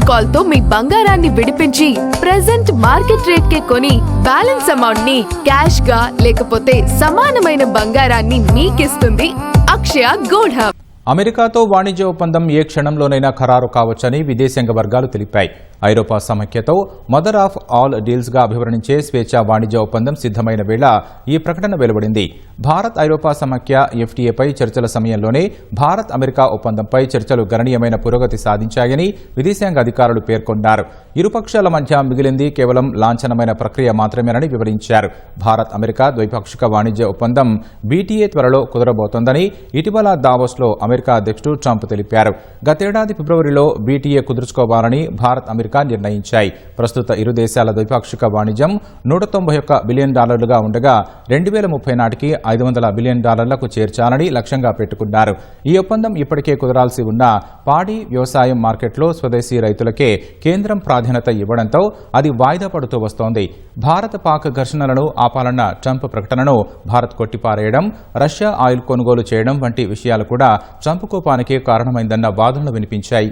Call తో మీ బంగారాన్ని విడిపించి ప్రెజెంట్ మార్కెట్ రేట్ కే కొని బ్యాలెన్స్ అమౌంట్ ని క్యాష్ గా లేకపోతే సమానమైన బంగారాన్ని మీకిస్తుంది అక్షయ గోల్డ్ హబ్. అమెరికాతో వాణిజ్య ఒప్పందం ఏ క్షణంలోనైనా ఖరారు కావచ్చని విదేశాంగ వర్గాలు తెలిపాయి. ఐరోపా సమైక్యతో మదర్ ఆఫ్ ఆల్ డీల్స్ గా అభివర్ణించే స్వేచ్ఛా వాణిజ్య ఒప్పందం సిద్దమైన వేళ ఈ ప్రకటన వెలువడింది. భారత్ ఐరోపా సమైక్య ఎఫ్టీఏపై చర్చల సమయంలోనే భారత్ అమెరికా ఒప్పందంపై చర్చలు గణనీయమైన పురోగతి సాధించాయని విదేశాంగ అధికారులు పేర్కొన్నారు. ఇరుపక్షాల మధ్య మిగిలింది కేవలం లాంఛనమైన ప్రక్రియ మాత్రమేనని వివరించారు. భారత్ అమెరికా ద్వైపాక్షిక వాణిజ్య ఒప్పందం బీటీఏ త్వరలో కుదరబోతోందని ఇటీవల దావోస్లో అమెరికా అధ్యక్షుడు ట్రంప్ తెలిపారు. గతేడాది ఫిబ్రవరిలో బీటీఏ కుదుర్చుకోవాలని భారత్ అమెరికా నిర్ణయించాయి. ప్రస్తుత ఇరు దేశాల ద్వైపాక్షిక వాణిజ్యం $191 బిలియన్ ఉండగా 2030 నాటికి $500 బిలియన్ చేర్చాలని లక్ష్యంగా పెట్టుకున్నారు. ఈ ఒప్పందం ఇప్పటికే కుదరాల్సి ఉన్న పాడి వ్యవసాయం మార్కెట్లో స్వదేశీ రైతులకే కేంద్రం ప్రాధాన్యత ఇవ్వడంతో అది వాయిదా పడుతూ వస్తోంది. భారత్ పాక్ ఘర్షణలను ఆపాలన్న ట్రంప్ ప్రకటనను భారత్ కొట్టిపారేయడం, రష్యా ఆయిల్ కొనుగోలు చేయడం వంటి విషయాలు కూడా ట్రంప్ కోపానికి కారణమైందన్న వాదనలు వినిపించాయి.